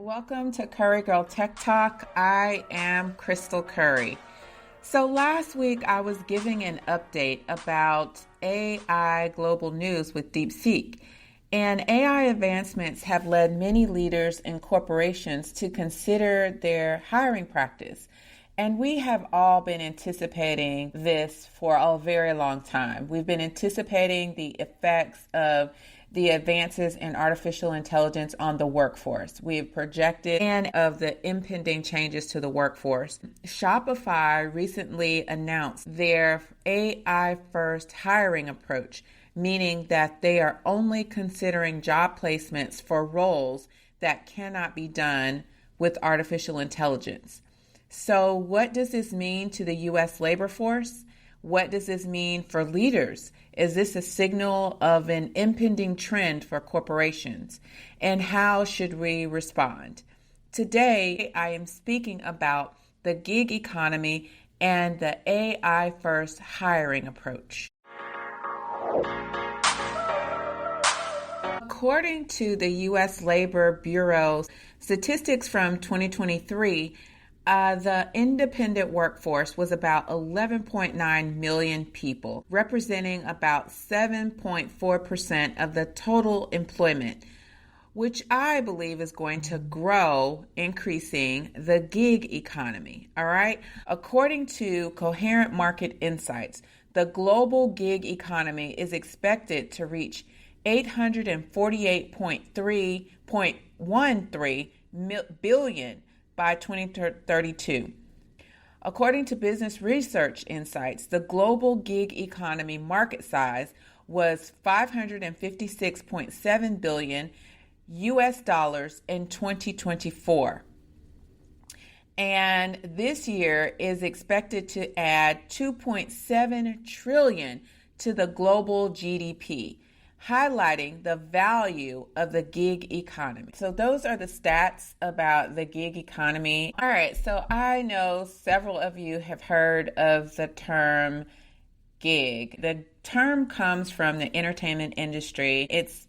Welcome to Curry Girl Tech Talk. I am Krystal Curry. So last week I was giving an update about AI global news with DeepSeek. And AI advancements have led many leaders and corporations to consider their hiring practice. And we have all been anticipating this for a very long time. We've been anticipating the effects of the advances in artificial intelligence on the workforce. We have projected and of the impending changes to the workforce. Shopify recently announced their AI first hiring approach, meaning that they are only considering job placements for roles that cannot be done with artificial intelligence. So what does this mean to the U.S. labor force? What does this mean for leaders? Is this a signal of an impending trend for corporations? And how should we respond? Today, I am speaking about the gig economy and the AI first hiring approach. According to the U.S. Labor Bureau statistics from 2023, the independent workforce was about 11.9 million people, representing about 7.4% of the total employment, which I believe is going to grow, increasing the gig economy. All right. According to Coherent Market Insights, the global gig economy is expected to reach 848.13 billion by 2032. According to Business Research Insights, the global gig economy market size was $556.7 billion US dollars in 2024. And this year is expected to add 2.7 trillion to the global GDP, highlighting the value of the gig economy. So those are the stats about the gig economy. All right, so I know several of you have heard of the term gig. The term comes from the entertainment industry. Its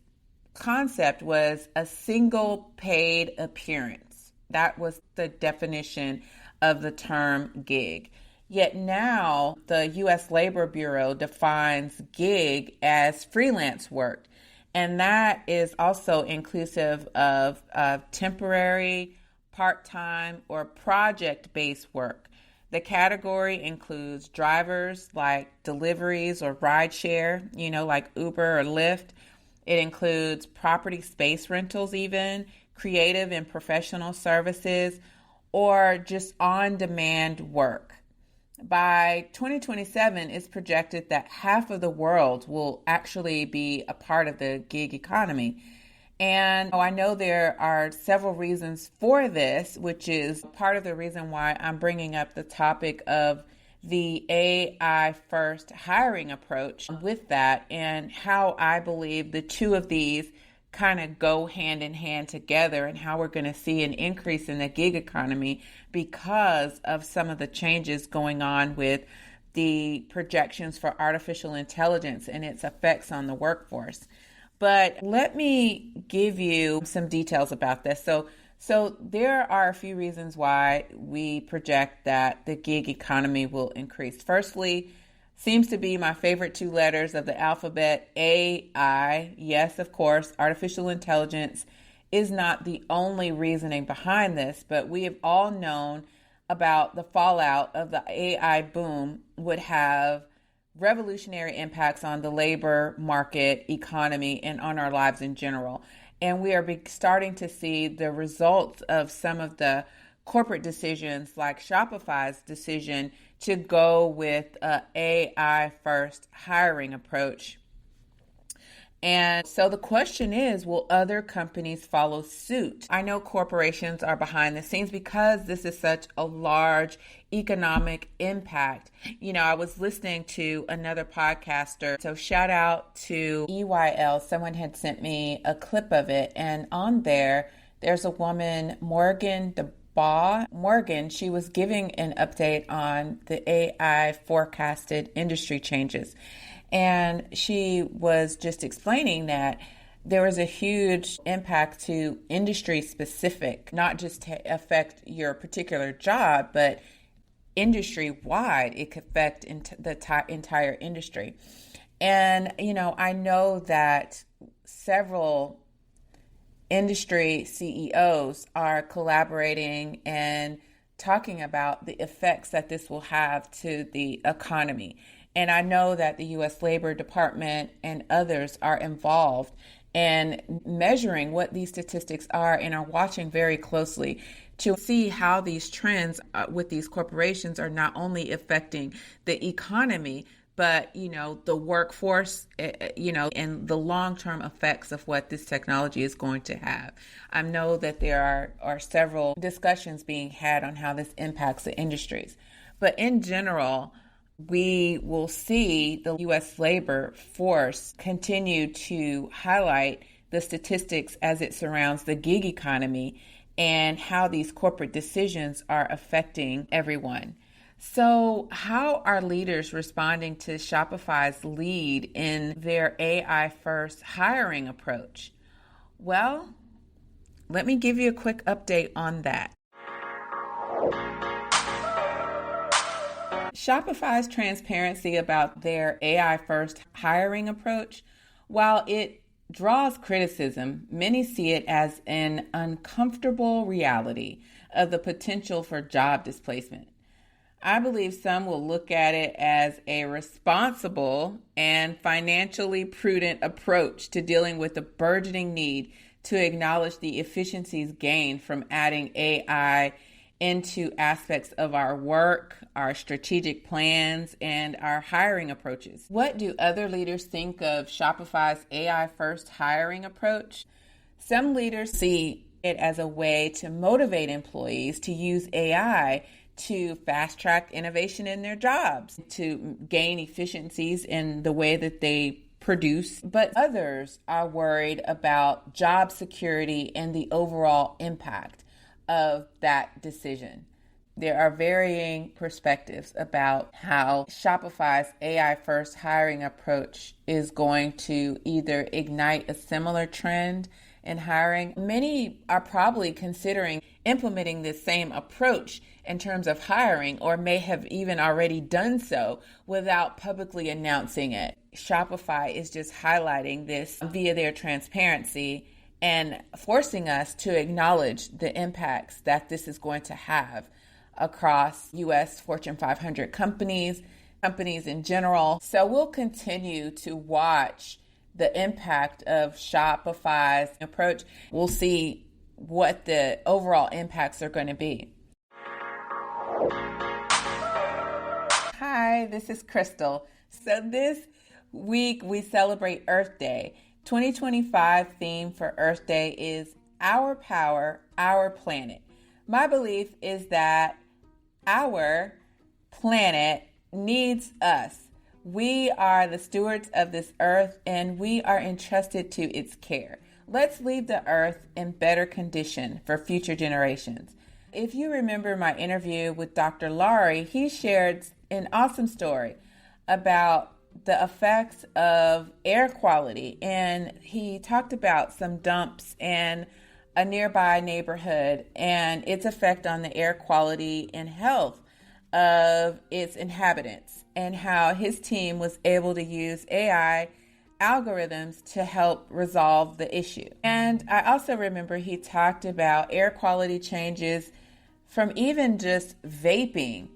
concept was a single paid appearance. That was the definition of the term gig. Yet now the U.S. Labor Bureau defines gig as freelance work, and that is also inclusive of temporary, part-time, or project-based work. The category includes drivers like deliveries or rideshare, like Uber or Lyft. It includes property space rentals even, creative and professional services, or just on-demand work. By 2027, it's projected that half of the world will actually be a part of the gig economy. And I know there are several reasons for this, which is part of the reason why I'm bringing up the topic of the AI first hiring approach with that, and how I believe the two of these kind of go hand in hand together, and how we're going to see an increase in the gig economy because of some of the changes going on with the projections for artificial intelligence and its effects on the workforce. But let me give you some details about this. So there are a few reasons why we project that the gig economy will increase. Firstly, seems to be my favorite two letters of the alphabet, AI. Yes, of course, artificial intelligence is not the only reasoning behind this, but we have all known about the fallout of the AI boom would have revolutionary impacts on the labor market, economy, and on our lives in general. And we are starting to see the results of some of the corporate decisions, like Shopify's decision to go with an AI first hiring approach. And so the question is, will other companies follow suit? I know corporations are behind the scenes because this is such a large economic impact. I was listening to another podcaster, so shout out to EYL. Someone had sent me a clip of it, and on there's a woman, Morgan Morgan, she was giving an update on the AI forecasted industry changes. And she was just explaining that there is a huge impact to industry specific, not just to affect your particular job, but industry wide. It could affect the entire industry. And, I know that several industry CEOs are collaborating and talking about the effects that this will have to the economy. And I know that the U.S. Labor Department and others are involved in measuring what these statistics are and are watching very closely to see how these trends with these corporations are not only affecting the economy, but, the workforce, and the long-term effects of what this technology is going to have. I know that there are several discussions being had on how this impacts the industries. But in general, we will see the U.S. labor force continue to highlight the statistics as it surrounds the gig economy and how these corporate decisions are affecting everyone. So how are leaders responding to Shopify's lead in their AI-first hiring approach? Well, let me give you a quick update on that. Shopify's transparency about their AI-first hiring approach, while it draws criticism, many see it as an uncomfortable reality of the potential for job displacement. I believe some will look at it as a responsible and financially prudent approach to dealing with the burgeoning need to acknowledge the efficiencies gained from adding AI into aspects of our work, our strategic plans, and our hiring approaches. What do other leaders think of Shopify's AI-first hiring approach? Some leaders see it as a way to motivate employees to use AI to fast track innovation in their jobs, to gain efficiencies in the way that they produce. But others are worried about job security and the overall impact of that decision. There are varying perspectives about how Shopify's AI-first hiring approach is going to either ignite a similar trend in hiring. Many are probably considering implementing this same approach in terms of hiring, or may have even already done so without publicly announcing it. Shopify is just highlighting this via their transparency and forcing us to acknowledge the impacts that this is going to have across U.S. Fortune 500 companies in general. So we'll continue to watch the impact of Shopify's approach. We'll see what the overall impacts are going to be. Hi, this is Krystal. So this week we celebrate Earth Day. 2025 theme for Earth Day is Our Power, Our Planet. My belief is that our planet needs us. We are the stewards of this earth and we are entrusted to its care. Let's leave the earth in better condition for future generations. If you remember my interview with Dr. Laurie, he shared an awesome story about the effects of air quality, and he talked about some dumps in a nearby neighborhood and its effect on the air quality and health of its inhabitants, and how his team was able to use AI algorithms to help resolve the issue. And I also remember he talked about air quality changes from even just vaping.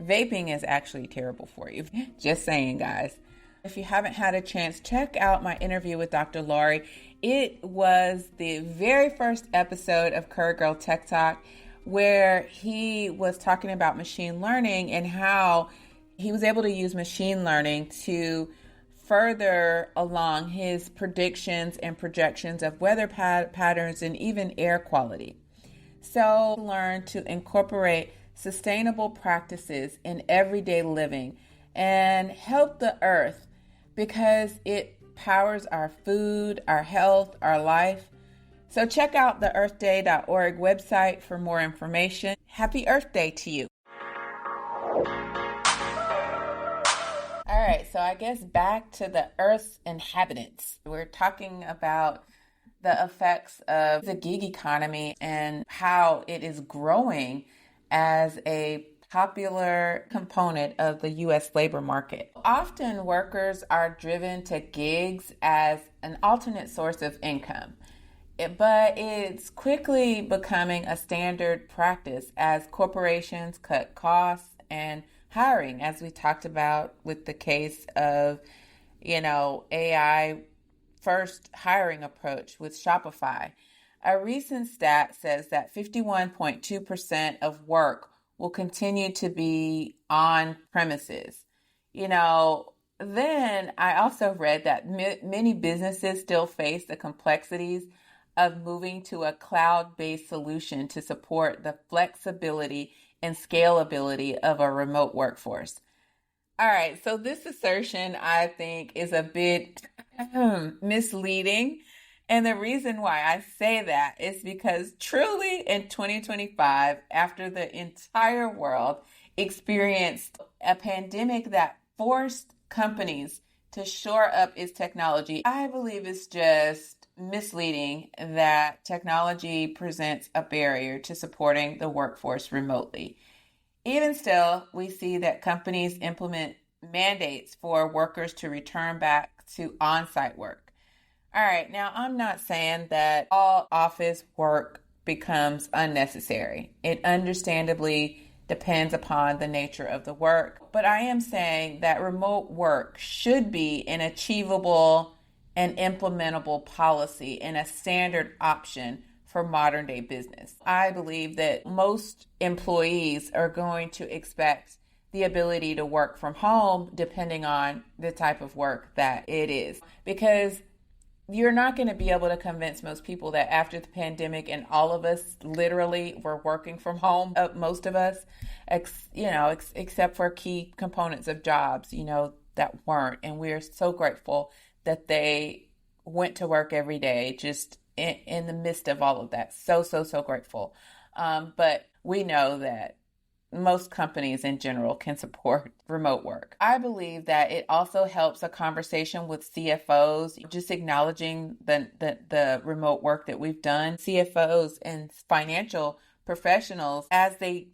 Vaping is actually terrible for you. Just saying, guys. If you haven't had a chance, check out my interview with Dr. Laurie. It was the very first episode of Curry Girl Tech Talk, where he was talking about machine learning and how he was able to use machine learning to further along his predictions and projections of weather patterns and even air quality. So learn to incorporate sustainable practices in everyday living and help the earth, because it powers our food, our health, our life. So check out the earthday.org website for more information. Happy Earth Day to you. All right, so I guess back to the Earth's inhabitants. We're talking about the effects of the gig economy and how it is growing as a popular component of the U.S. labor market. Often workers are driven to gigs as an alternate source of income, but it's quickly becoming a standard practice as corporations cut costs and hiring, as we talked about with the case of, AI first hiring approach with Shopify. A recent stat says that 51.2% of work will continue to be on premises. Then I also read that many businesses still face the complexities of moving to a cloud-based solution to support the flexibility and scalability of a remote workforce. All right, so this assertion I think is a bit misleading. And the reason why I say that is because truly in 2025, after the entire world experienced a pandemic that forced companies to shore up its technology, I believe it's just misleading that technology presents a barrier to supporting the workforce remotely. Even still, we see that companies implement mandates for workers to return back to on-site work. All right, now I'm not saying that all office work becomes unnecessary. It understandably depends upon the nature of the work, but I am saying that remote work should be an achievable and implementable policy and a standard option for modern day business. I believe that most employees are going to expect the ability to work from home depending on the type of work that it is, because you're not going to be able to convince most people that after the pandemic and all of us literally were working from home, most of us, except for key components of jobs, that weren't. And we're so grateful that they went to work every day, just in the midst of all of that. So grateful. But we know that most companies in general can support remote work. I believe that it also helps a conversation with CFOs, just acknowledging the remote work that we've done. CFOs and financial professionals, as they,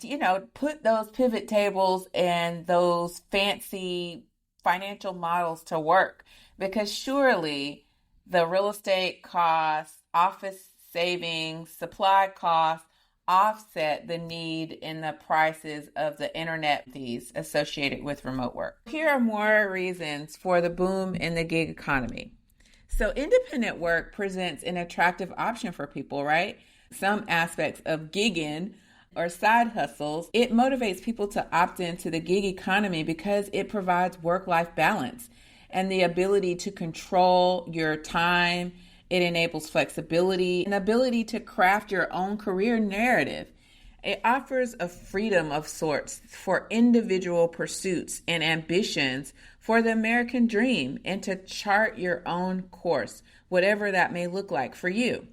put those pivot tables and those fancy financial models to work, because surely the real estate costs, office savings, supply costs offset the need in the prices of the internet fees associated with remote work. Here are more reasons for the boom in the gig economy. So independent work presents an attractive option for people, right? Some aspects of gigging or side hustles, it motivates people to opt into the gig economy because it provides work-life balance and the ability to control your time. It enables flexibility and ability to craft your own career narrative. It offers a freedom of sorts for individual pursuits and ambitions for the American dream and to chart your own course, whatever that may look like for you.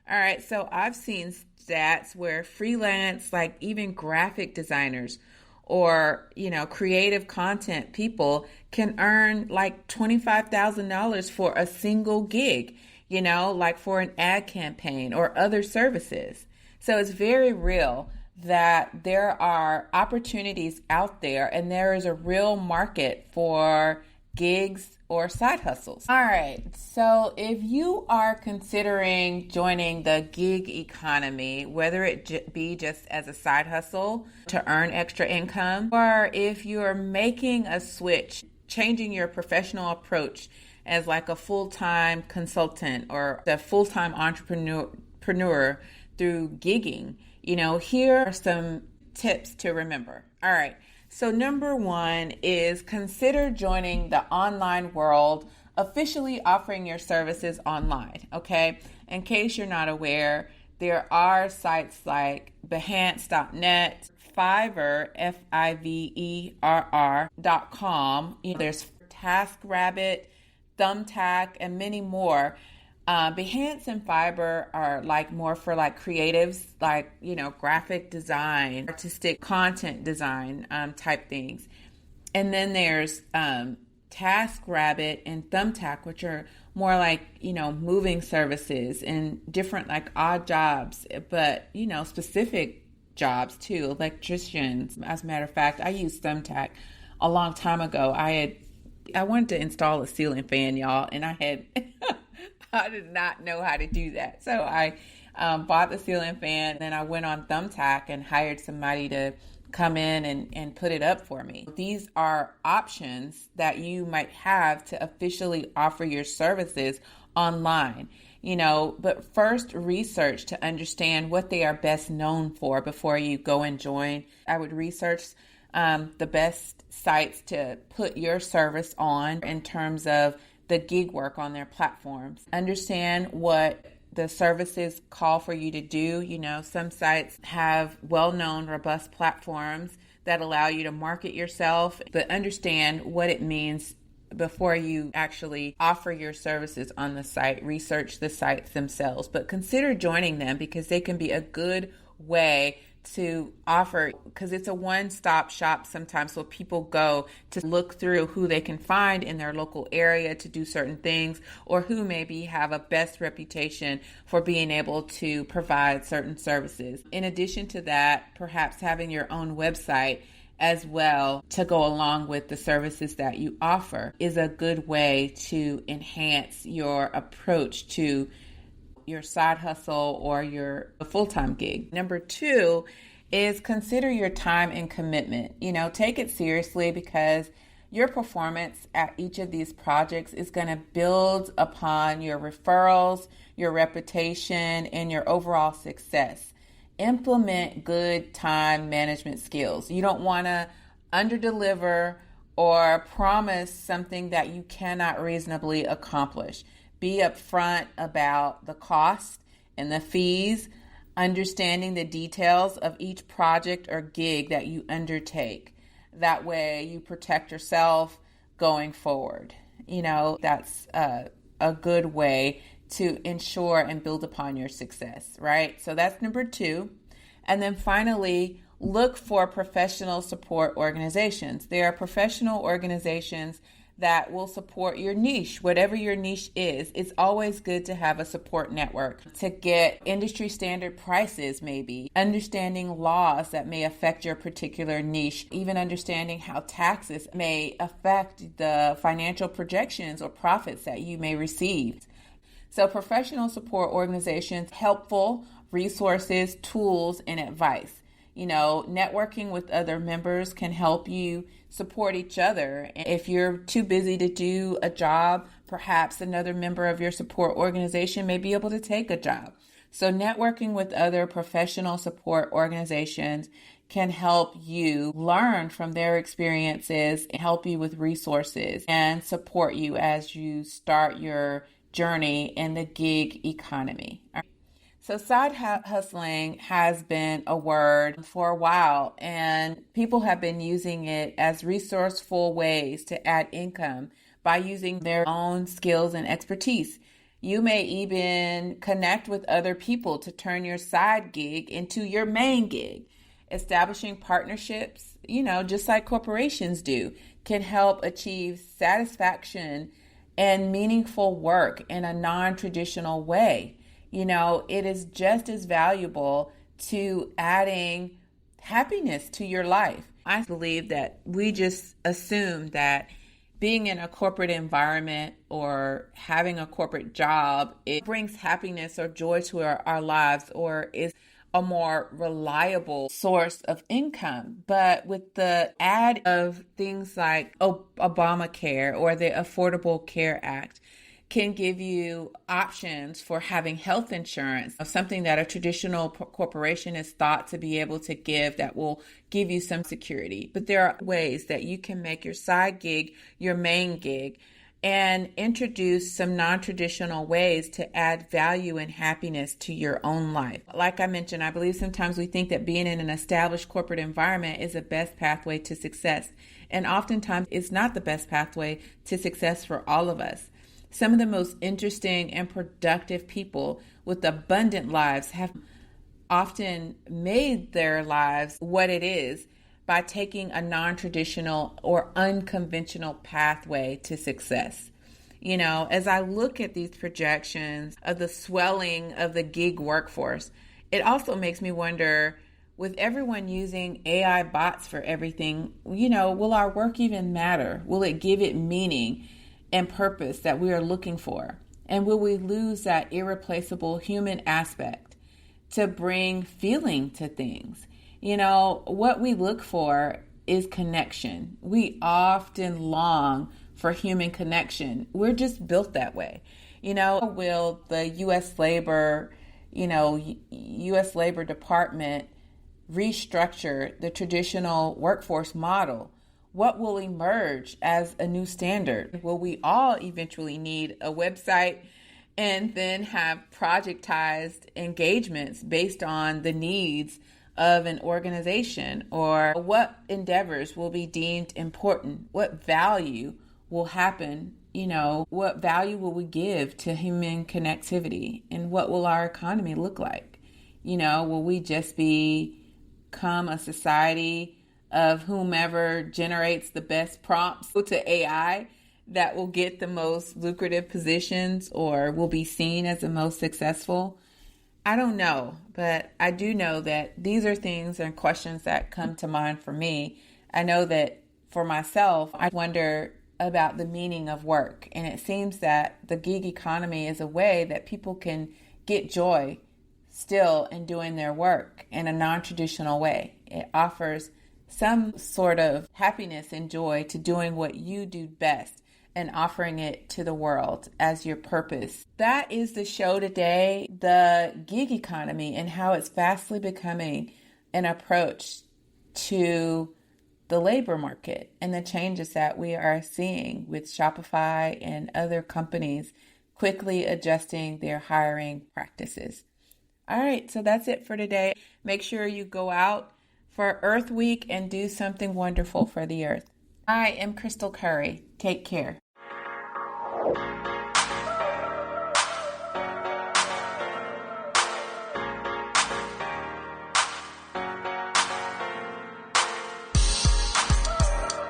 All right, so I've seen stats where freelance, like even graphic designers or, creative content people can earn like $25,000 for a single gig, like for an ad campaign or other services. So it's very real that there are opportunities out there and there is a real market for gigs or side hustles. All right, so if you are considering joining the gig economy, whether it be just as a side hustle to earn extra income, or if you're making a switch, changing your professional approach as like a full-time consultant or a full-time entrepreneur through gigging, here are some tips to remember. All right. So number one is consider joining the online world, officially offering your services online. Okay. In case you're not aware, there are sites like Behance.net, Fiverr, Fiverr.com. There's TaskRabbit, Thumbtack, and many more. Behance and Fiverr are like more for like creatives, like, graphic design, artistic content design type things. And then there's TaskRabbit and Thumbtack, which are more like, moving services and different like odd jobs, but, specific jobs too, electricians. As a matter of fact, I used Thumbtack a long time ago. I wanted to install a ceiling fan, y'all, and I did not know how to do that. So I bought the ceiling fan, then I went on Thumbtack and hired somebody to come in and put it up for me. These are options that you might have to officially offer your services online. But first research to understand what they are best known for before you go and join. I would research the best sites to put your service on in terms of the gig work on their platforms. Understand what the services call for you to do. Some sites have well-known, robust platforms that allow you to market yourself, but understand what it means before you actually offer your services on the site. Research the sites themselves, but consider joining them because they can be a good way to offer, because it's a one-stop shop sometimes. So people go to look through who they can find in their local area to do certain things, or who maybe have a best reputation for being able to provide certain services. In addition to that, perhaps having your own website as well to go along with the services that you offer is a good way to enhance your approach to your side hustle or your full-time gig. Number 2 is consider your time and commitment. Take it seriously, because your performance at each of these projects is going to build upon your referrals, your reputation, and your overall success. Implement good time management skills. You don't want to underdeliver or promise something that you cannot reasonably accomplish. Be upfront about the cost and the fees, understanding the details of each project or gig that you undertake. That way you protect yourself going forward. That's a good way to ensure and build upon your success, right? So that's number 2. And then finally, look for professional support organizations. There are professional organizations that will support your niche, whatever your niche is. It's always good to have a support network to get industry standard prices, maybe understanding laws that may affect your particular niche, even understanding how taxes may affect the financial projections or profits that you may receive. So professional support organizations, helpful resources, tools, and advice. Networking with other members can help you support each other. If you're too busy to do a job, perhaps another member of your support organization may be able to take a job. So networking with other professional support organizations can help you learn from their experiences, help you with resources, and support you as you start your journey in the gig economy. So side hustling has been a word for a while, and people have been using it as resourceful ways to add income by using their own skills and expertise. You may even connect with other people to turn your side gig into your main gig. Establishing partnerships, just like corporations do, can help achieve satisfaction and meaningful work in a non-traditional way. It is just as valuable to adding happiness to your life. I believe that we just assume that being in a corporate environment or having a corporate job, it brings happiness or joy to our lives, or is a more reliable source of income. But with the add of things like Obamacare or the Affordable Care Act, can give you options for having health insurance, something that a traditional corporation is thought to be able to give that will give you some security. But there are ways that you can make your side gig your main gig and introduce some non-traditional ways to add value and happiness to your own life. Like I mentioned, I believe sometimes we think that being in an established corporate environment is the best pathway to success. And oftentimes it's not the best pathway to success for all of us. Some of the most interesting and productive people with abundant lives have often made their lives what it is by taking a non-traditional or unconventional pathway to success. You know, as I look at these projections of the swelling of the gig workforce, it also makes me wonder, with everyone using AI bots for everything, you know, will our work even matter? Will it give it meaning and purpose that we are looking for? And will we lose that irreplaceable human aspect to bring feeling to things? You know, what we look for is connection. We often long for human connection. We're just built that way. You know, will the U.S. Labor Department restructure the traditional workforce model? What will emerge as a new standard? Will we all eventually need a website and then have projectized engagements based on the needs of an organization? Or what endeavors will be deemed important? What value will happen? You know, what value will we give to human connectivity? And what will our economy look like? You know, will we just become a society of whomever generates the best prompts to AI that will get the most lucrative positions or will be seen as the most successful? I don't know, but I do know that these are things and questions that come to mind for me. I know that for myself, I wonder about the meaning of work. And it seems that the gig economy is a way that people can get joy still in doing their work in a non-traditional way. It offers some sort of happiness and joy to doing what you do best and offering it to the world as your purpose. That is the show today, the gig economy and how it's fastly becoming an approach to the labor market and the changes that we are seeing with Shopify and other companies quickly adjusting their hiring practices. All right, so that's it for today. Make sure you go out for Earth Week and do something wonderful for the earth. I am Krystal Curry. Take care.